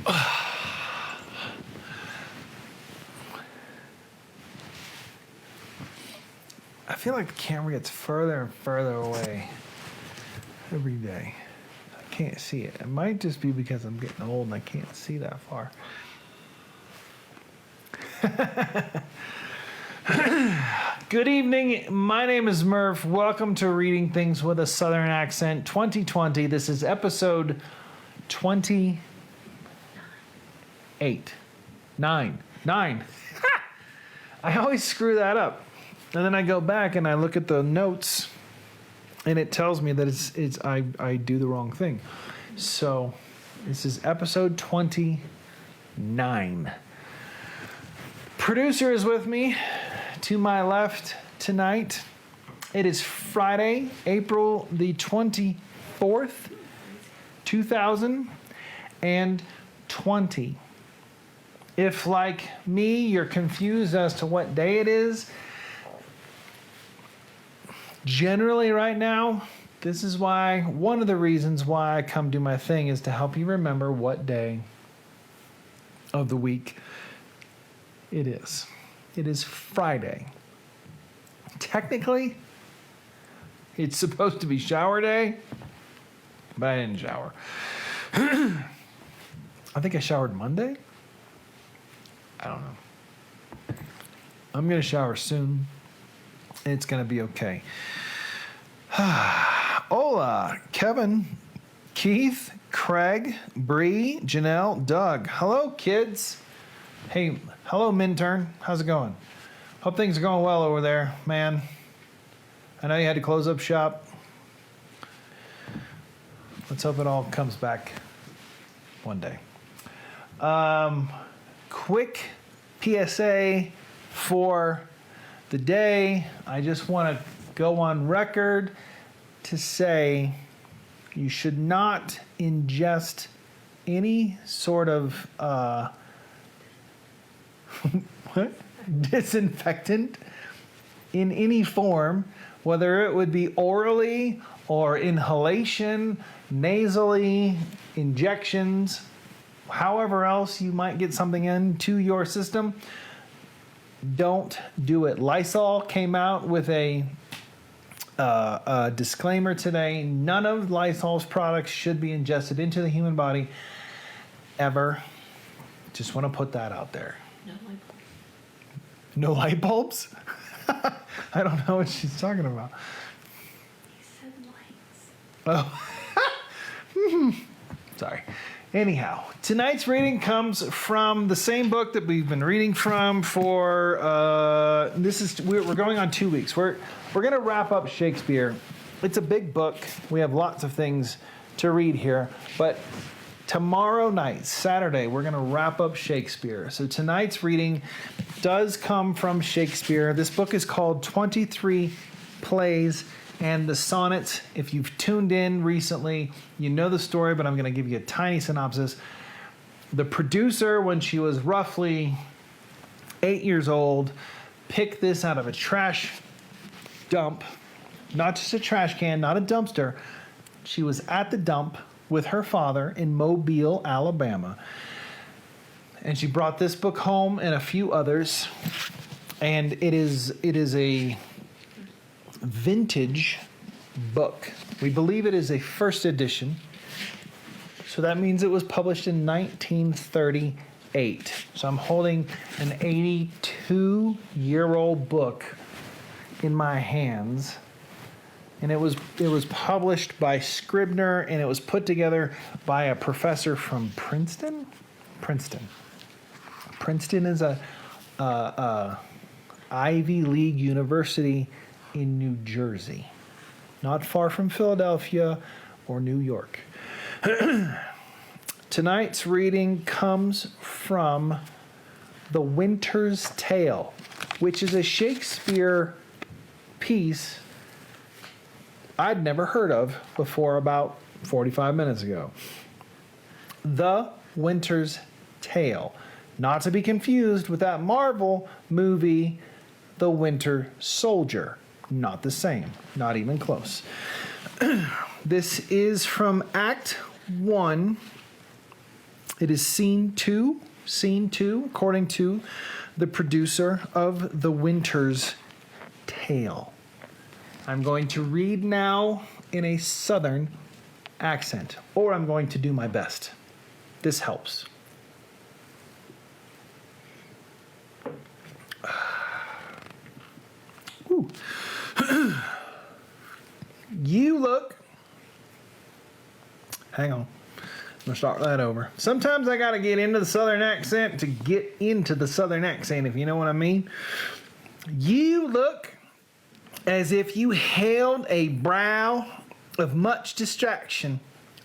I feel like the camera gets further and further away every day. I can't see it. It might just be because I'm getting old and I can't see that far. Good evening. My name is Murph. Welcome to Reading Things with a Southern Accent 2020. This is episode 28. Nine. I always screw that up. And then I go back and I look at the notes and it tells me that I do the wrong thing. So this is episode 29. Producer is with me to my left tonight. It is Friday, April the 24th, 2020. If, like me, you're confused as to what day it is, generally right now, this is why, one of the reasons why I come do my thing is to help you remember what day of the week it is. It is Friday. Technically, it's supposed to be shower day, but I didn't shower. I think I showered Monday. I don't know. I'm going to shower soon. It's going to be okay. Hola, Kevin, Keith, Craig, Bree, Janelle, Doug. Hello, kids. Hey, hello, Minturn. How's it going? Hope things are going well over there, man. I know you had to close up shop. Let's hope it all comes back one day. Quick PSA for the day. I just want to go on record to say you should not ingest any sort of disinfectant in any form, whether it would be orally or inhalation, nasally, injections, however else you might get something into your system. Don't do it. Lysol came out with a disclaimer today. None of Lysol's products should be ingested into the human body ever. Just want to put that out there. No light bulbs? I don't know what she's talking about. He said lights. Oh. Sorry. Anyhow, tonight's reading comes from the same book that we've been reading from for we're going on 2 weeks. We're going to wrap up Shakespeare. It's a big book. We have lots of things to read here, but tomorrow night, Saturday, we're going to wrap up Shakespeare. So tonight's reading does come from Shakespeare. This book is called 23 Plays and the Sonnets. If you've tuned in recently, you know the story, but I'm going to give you a tiny synopsis. The producer, when she was roughly 8 years old, picked this out of a trash dump. Not just a trash can, not a dumpster. She was at the dump with her father in Mobile, Alabama. And she brought this book home and a few others. And it is a vintage book. We believe it is a first edition. So that means it was published in 1938. So I'm holding an 82-year-old book in my hands. And it was published by Scribner, and it was put together by a professor from Princeton. Princeton is a Ivy League university in New Jersey, not far from Philadelphia or New York. Tonight's reading comes from The Winter's Tale, which is a Shakespeare piece I'd never heard of before about 45 minutes ago. The Winter's Tale. Not to be confused with that Marvel movie, The Winter Soldier. Not the same. Not even close. This is from Act 1, It is scene two, according to the producer of The Winter's Tale. I'm going to read now in a Southern accent, or I'm going to do my best. This helps. Ooh. You look. Hang on. I'm going to start that over. Sometimes I got to get into the Southern accent to get into the Southern accent, if you know what I mean. You look as if you held a brow of much distraction.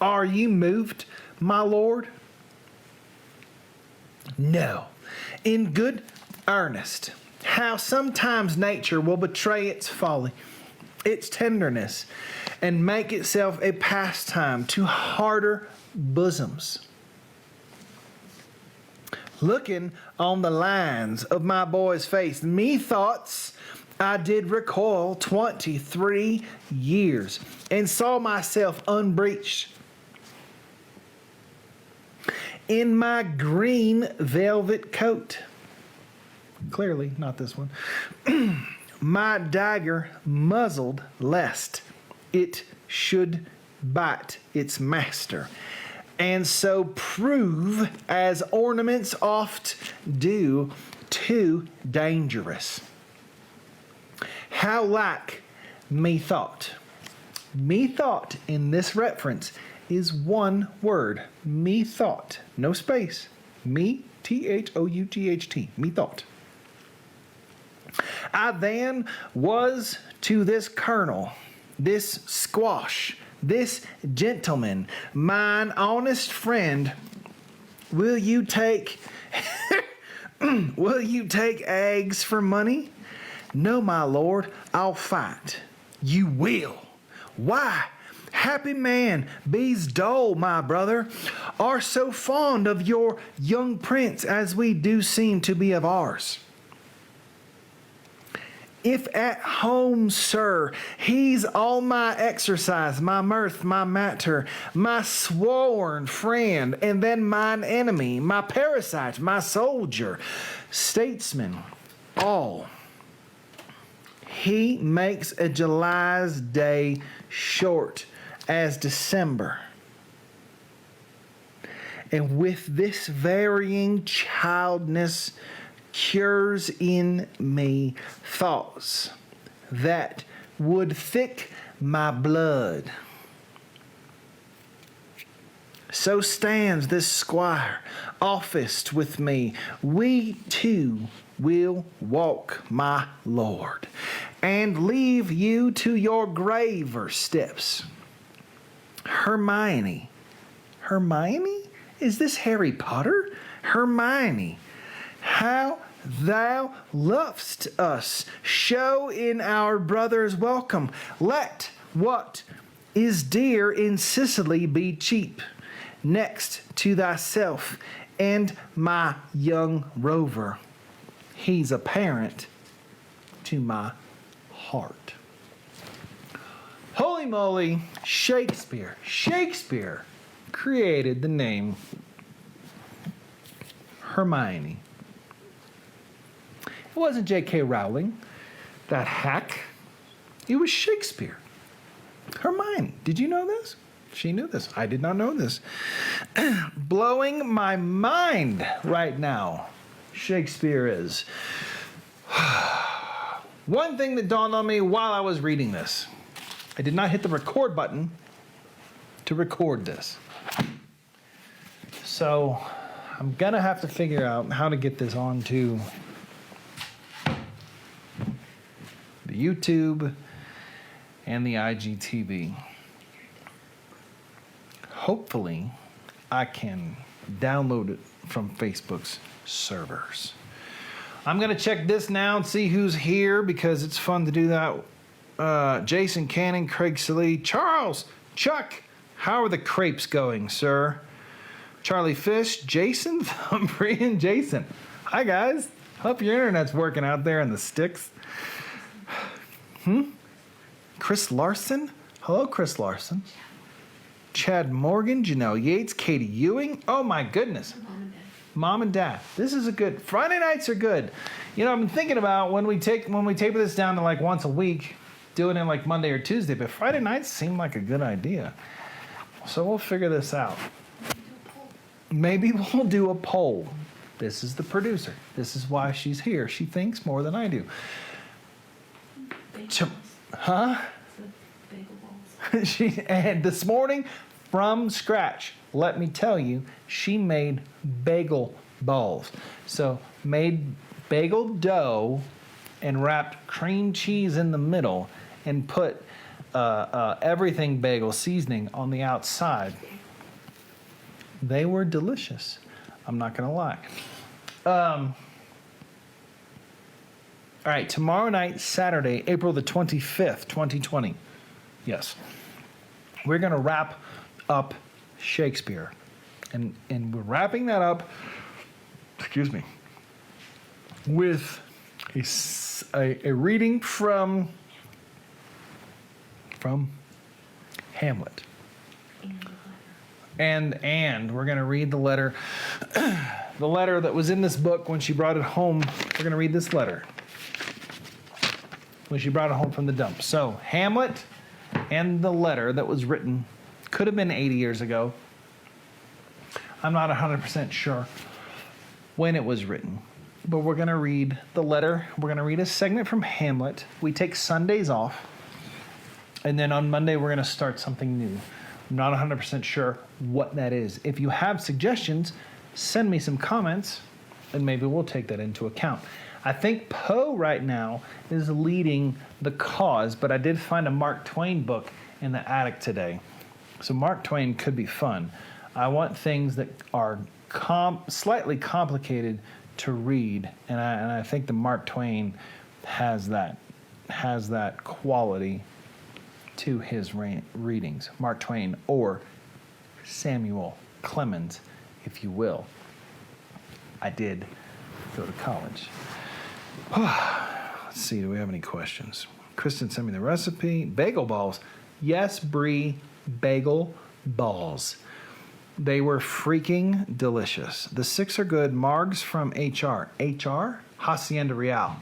Are you moved, my lord? No. In good earnest. How sometimes nature will betray its folly, its tenderness, and make itself a pastime to harder bosoms. Looking on the lines of my boy's face, methoughts I did recoil 23 years and saw myself unbreeched. In my green velvet coat, clearly not this one, my dagger muzzled lest it should bite its master, and so prove, as ornaments oft do, too dangerous. How like methought. Methought in this reference is one word. Methought. No space. Me, T-H-O-U-T-H-T. Methought. I then was to this colonel, this squash, this gentleman, mine honest friend, will you take eggs for money? No, my lord, I'll fight. You will. Why? Happy man, bees dull, my brother, are so fond of your young prince as we do seem to be of ours. If at home, sir, he's all my exercise, my mirth, my matter, my sworn friend, and then mine enemy, my parasite, my soldier, statesman, all. He makes a July's day short as December. And with this varying childness cures in me thoughts that would thick my blood. So stands this squire officed with me. We too will walk, my lord, and leave you to your graver steps. Hermione. Hermione? Is this Harry Potter? Hermione, how thou lovest us, show in our brother's welcome. Let what is dear in Sicily be cheap, next to thyself and my young rover. He's a parent to my heart. Holy moly, Shakespeare. Shakespeare created the name Hermione. It wasn't J.K. Rowling, that hack. It was Shakespeare. Hermione. Did you know this? She knew this. I did not know this. Blowing my mind right now, Shakespeare is. One thing that dawned on me while I was reading this, I did not hit the record button to record this. So I'm going to have to figure out how to get this onto the YouTube and the IGTV. Hopefully, I can download it from Facebook's servers. I'm going to check this now and see who's here because it's fun to do that. Jason Cannon, Craig Silly, Charles, Chuck, how are the crepes going, sir? Charlie Fish, Jason, Thumbrian, Jason. Hi, guys. Hope your internet's working out there in the sticks. Chris Larson? Hello, Chris Larson. Chad Morgan, Janelle Yates, Katie Ewing. Oh my goodness. Mom and Dad. Mom and Dad. This is a good. Friday nights are good. You know, I've been thinking about when we taper this down to like once a week, doing it like Monday or Tuesday, but Friday nights seem like a good idea. So we'll figure this out. Maybe we'll do a poll. This is the producer. This is why she's here. She thinks more than I do. Bagel Ch- balls. Huh? It's the bagel balls. And this morning, from scratch, let me tell you, she made bagel balls. So made bagel dough and wrapped cream cheese in the middle and put everything bagel seasoning on the outside. They were delicious. I'm not going to lie. All right, tomorrow night, Saturday, April the 25th, 2020. Yes. We're going to wrap up Shakespeare. And we're wrapping that up, excuse me, with a reading from Hamlet. And we're going to read the letter, the letter that was in this book when she brought it home. We're going to read this letter when she brought it home from the dump. So Hamlet and the letter that was written could have been 80 years ago. I'm not 100% sure when it was written, but we're going to read the letter. We're going to read a segment from Hamlet. We take Sundays off, and then on Monday we're going to start something new. I'm not 100% sure what that is. If you have suggestions, send me some comments, and maybe we'll take that into account. I think Poe right now is leading the cause, but I did find a Mark Twain book in the attic today. So Mark Twain could be fun. I want things that are slightly complicated to read, and I think the Mark Twain has that quality to his readings. Mark Twain or Samuel Clemens, if you will. I did go to college. Let's see, do we have any questions? Kristen sent me the recipe. Bagel balls. Yes, Brie, bagel balls. They were freaking delicious. The 6 are good. Margs from HR. HR? Hacienda Real.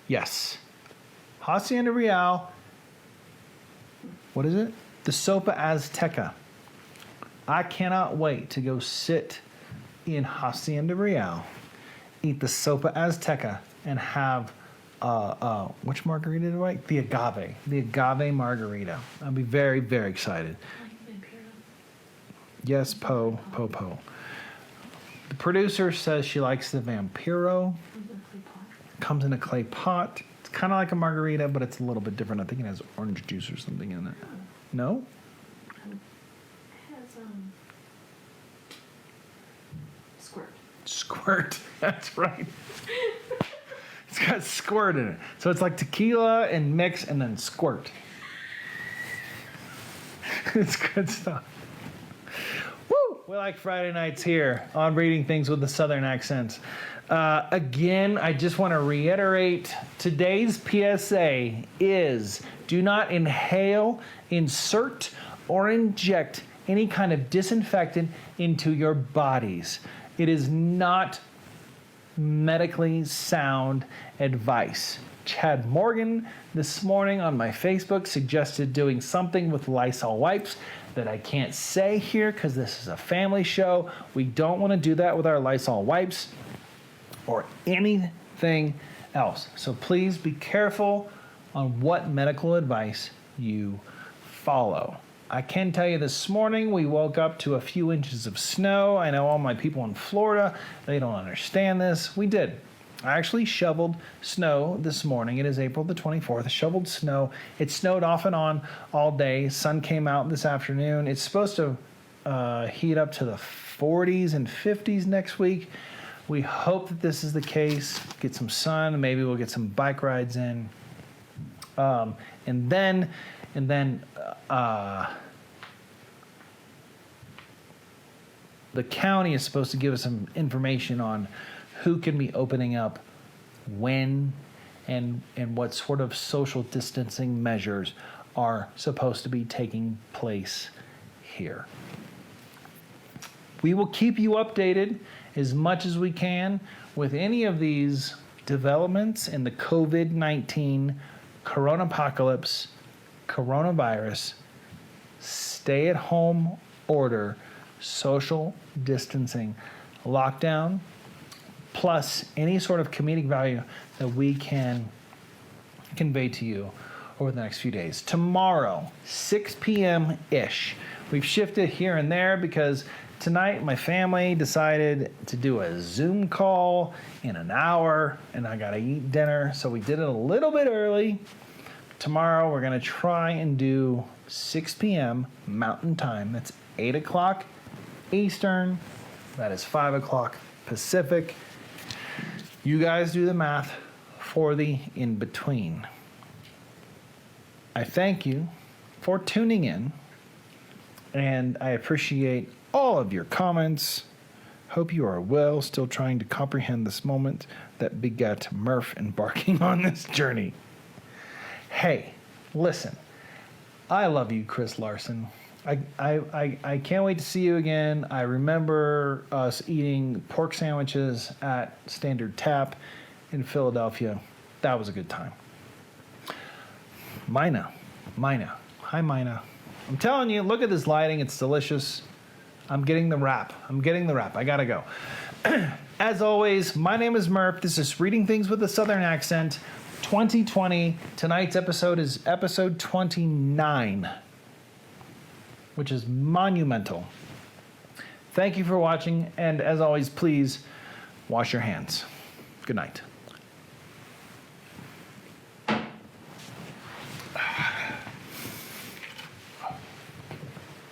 Yes. Hacienda Real. What is it? The Sopa Azteca. I cannot wait to go sit in Hacienda Real, eat the Sopa Azteca, and have which margarita do I like? The agave margarita. I'll be very, very excited. Yes, Poe. The producer says she likes the Vampiro. Comes in a clay pot. It's kind of like a margarita, but it's a little bit different. I think it has orange juice or something in it. No? It has squirt. Squirt. That's right. It's got squirt in it. So it's like tequila and mix and then squirt. It's good stuff. Woo! We like Friday nights here on Reading Things with the Southern Accents. Again, I just want to reiterate, today's PSA is do not inhale, insert, or inject any kind of disinfectant into your bodies. It is not medically sound advice. Chad Morgan this morning on my Facebook suggested doing something with Lysol wipes that I can't say here because this is a family show. We don't want to do that with our Lysol wipes or anything else. So please be careful on what medical advice you follow. I can tell you this morning we woke up to a few inches of snow. I know all my people in Florida, they don't understand this. We did. I actually shoveled snow this morning. It is April the 24th. I shoveled snow. It snowed off and on all day. Sun came out this afternoon. It's supposed to heat up to the 40s and 50s next week. We hope that this is the case. Get some sun. Maybe we'll get some bike rides in. And then the county is supposed to give us some information on who can be opening up when and what sort of social distancing measures are supposed to be taking place here. We will keep you updated as much as we can with any of these developments in the COVID-19 coronapocalypse, coronavirus, stay-at-home order, social distancing, lockdown, plus any sort of comedic value that we can convey to you over the next few days. Tomorrow, 6 p.m.-ish. We've shifted here and there because tonight my family decided to do a Zoom call in an hour, and I gotta eat dinner, so we did it a little bit early. Tomorrow we're gonna try and do 6 p.m. Mountain Time. That's 8 o'clock Eastern. That is 5 o'clock Pacific. You guys do the math for the in-between. I thank you for tuning in, and I appreciate all of your comments. Hope you are well, still trying to comprehend this moment that begat Murph embarking on this journey. Hey, listen, I love you, Chris Larson. I can't wait to see you again. I remember us eating pork sandwiches at Standard Tap in Philadelphia. That was a good time. Mina. Hi, Mina. I'm telling you, look at this lighting. It's delicious. I'm getting the wrap. I gotta go. As always, my name is Murph. This is Reading Things with a Southern Accent 2020. Tonight's episode is episode 29, which is monumental. Thank you for watching, and as always, please wash your hands. Good night.